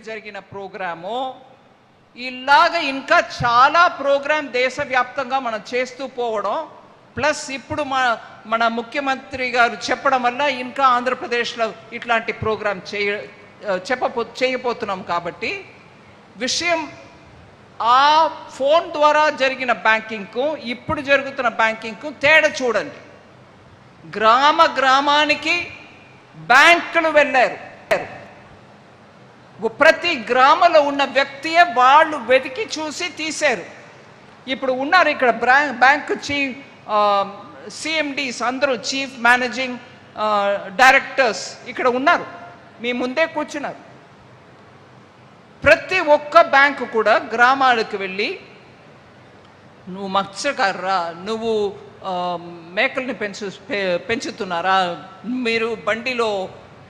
జరిగిన ప్రోగ్రాము ఇలాగ ఇంకా చాలా ప్రోగ్రాం దేశవ్యాప్తంగా మనం చేస్తూ పోవడం, ప్లస్ ఇప్పుడు మన ముఖ్యమంత్రి గారు చెప్పడం వల్ల ఇంకా ఆంధ్రప్రదేశ్లో ఇట్లాంటి ప్రోగ్రాం చేయబోతున్నాం. కాబట్టి విషయం ఆ ఫోన్ ద్వారా జరిగిన బ్యాంకింగ్కు ఇప్పుడు జరుగుతున్న బ్యాంకింగ్కు తేడా చూడండి. గ్రామానికి బ్యాంకులు వెళ్ళారు. ప్రతి గ్రామంలో ఉన్న వ్యక్తియే వాళ్ళు వెతికి చూసి తీశారు. ఇప్పుడు ఉన్నారు ఇక్కడ బ్యాంకు CMDs అందరూ, చీఫ్ మేనేజింగ్ డైరెక్టర్స్ ఇక్కడ ఉన్నారు, మీ ముందే కూర్చున్నారు. ప్రతి ఒక్క బ్యాంకు కూడా గ్రామాలకు వెళ్ళి, నువ్వు మత్స్యకారురా, నువ్వు మేకల్ని పెంచుతున్నారా, మీరు బండిలో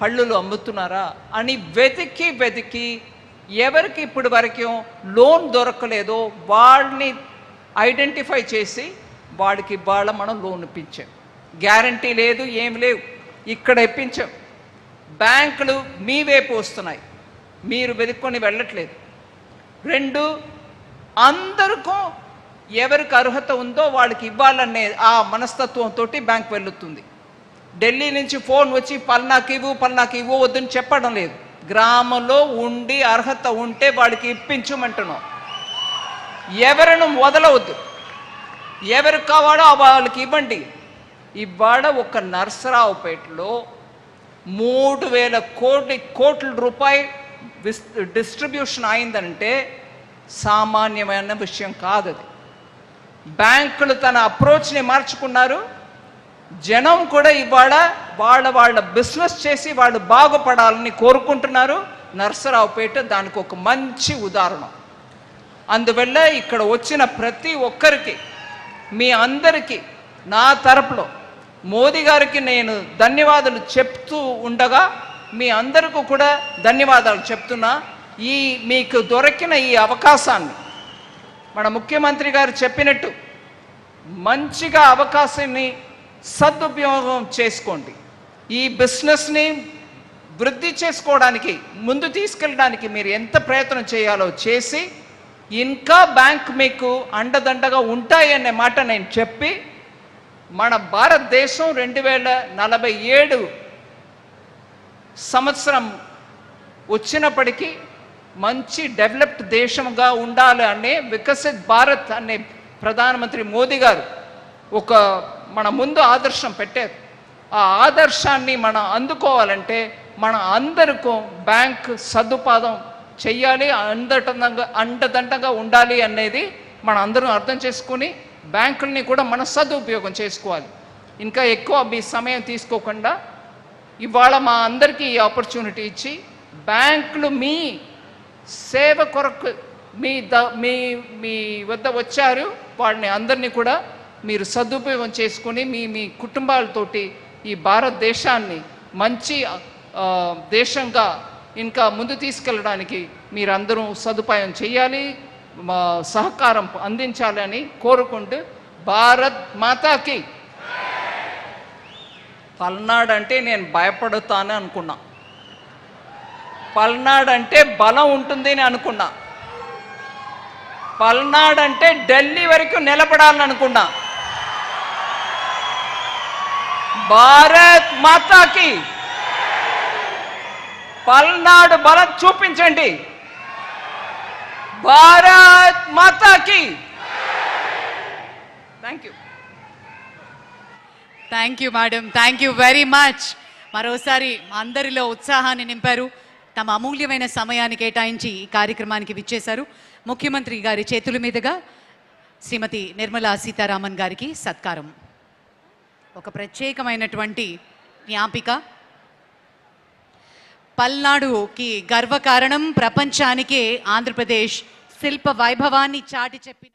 పళ్ళులు అమ్ముతున్నారా అని వెతికి ఎవరికి ఇప్పటి వరకు లోన్ దొరకలేదో వాళ్ళని ఐడెంటిఫై చేసి వాడికి మనం లోన్ ఇప్పించాం. గ్యారంటీ లేదు, ఏం లేవు, ఇక్కడ ఇప్పించాం. బ్యాంకులు మీ వైపు వస్తున్నాయి, మీరు వెతుక్కొని వెళ్ళట్లేదు. 2, అందరికీ ఎవరికి అర్హత ఉందో వాళ్ళకి ఇవ్వాలనే ఆ మనస్తత్వంతో బ్యాంక్ వెళ్తుంది. ఢిల్లీ నుంచి ఫోన్ వచ్చి పల్నాకి ఇవ్వు వద్దని చెప్పడం లేదు. గ్రామంలో ఉండి అర్హత ఉంటే వాడికి ఇప్పించమంటున్నాం. ఎవరిని వదలవద్దు, ఎవరికి కావాలో వాళ్ళకి ఇవ్వండి. ఇవాళ ఒక నర్సరావుపేటలో 3,000 కోట్ల రూపాయలు డిస్ట్రిబ్యూషన్ అయిందంటే సామాన్యమైన విషయం కాదు అది. బ్యాంకులు తన అప్రోచ్ని మార్చుకున్నారు. జనం కూడా ఇవాళ వాళ్ళ బిజినెస్ చేసి వాళ్ళు బాగుపడాలని కోరుకుంటున్నారు. నర్సరావుపేట దానికి ఒక మంచి ఉదాహరణ. అందువల్ల ఇక్కడ వచ్చిన ప్రతి ఒక్కరికి, మీ అందరికీ నా తరపులో మోదీ గారికి నేను ధన్యవాదాలు చెప్తూ ఉండగా మీ అందరికీ కూడా ధన్యవాదాలు చెప్తున్నా. మీకు దొరికిన ఈ అవకాశాన్ని మన ముఖ్యమంత్రి గారు చెప్పినట్టు మంచిగా అవకాశాన్ని సదుపయోగం చేసుకోండి. ఈ బిజినెస్ని వృద్ధి చేసుకోవడానికి, ముందు తీసుకెళ్ళడానికి మీరు ఎంత ప్రయత్నం చేయాలో చేసి, ఇంకా బ్యాంక్ మీకు అండదండగా ఉంటాయనే మాట నేను చెప్పి, మన భారతదేశం 2047 సంవత్సరం వచ్చినప్పటికీ మంచి డెవలప్డ్ దేశంగా ఉండాలి అనే వికసిత్ భారత్ అనే ప్రధానమంత్రి మోదీ గారు ఒక మన ముందు ఆదర్శం పెట్టారు. ఆ ఆదర్శాన్ని మనం అందుకోవాలంటే మన అందరికీ బ్యాంక్ సదుపాయం చెయ్యాలి, అండదండగా ఉండాలి అనేది మన అందరం అర్థం చేసుకుని బ్యాంకుల్ని కూడా మన సదుపయోగం చేసుకోవాలి. ఇంకా ఎక్కువ మీ సమయం తీసుకోకుండా ఇవాళ మా అందరికీ ఈ ఆపర్చునిటీ ఇచ్చి, బ్యాంకులు మీ సేవ కొరకు మీ వద్ద వచ్చారు, వాళ్ళని అందరినీ కూడా మీరు సదుపయోగం చేసుకుని మీ కుటుంబాలతోటి ఈ భారతదేశాన్ని మంచి దేశంగా ఇంకా ముందు తీసుకెళ్ళడానికి మీరందరూ సదుపాయం చేయాలి, సహకారం అందించాలని కోరుకుంటూ, భారత్ మాతాకి. పల్నాడు అంటే నేను భయపడతాను అనుకున్నా, పల్నాడు అంటే బలం ఉంటుంది అని అనుకున్నా, పల్నాడు అంటే ఢిల్లీ వరకు నిలబడాలని అనుకున్నా. భారత్ మాతాకి. పల్నాడు బలం చూపించండి. భారత్ మాతాకి. Thank you. Thank you madam, thank you very much. మరోసారి అందరిలో ఉత్సాహాన్ని నింపారు. తమ అమూల్యమైన సమయాన్ని కేటాయించి ఈ కార్యక్రమానికి విచ్చేశారు. ముఖ్యమంత్రి గారి చేతుల మీదుగా శ్రీమతి నిర్మలా సీతారామన్ గారికి సత్కారం. ఒక ప్రత్యేకమైనటువంటి జ్ఞాపిక. పల్నాడుకి గర్వకారణం, ప్రపంచానికే ఆంధ్రప్రదేశ్ శిల్ప వైభవాన్ని చాటి చెప్పిన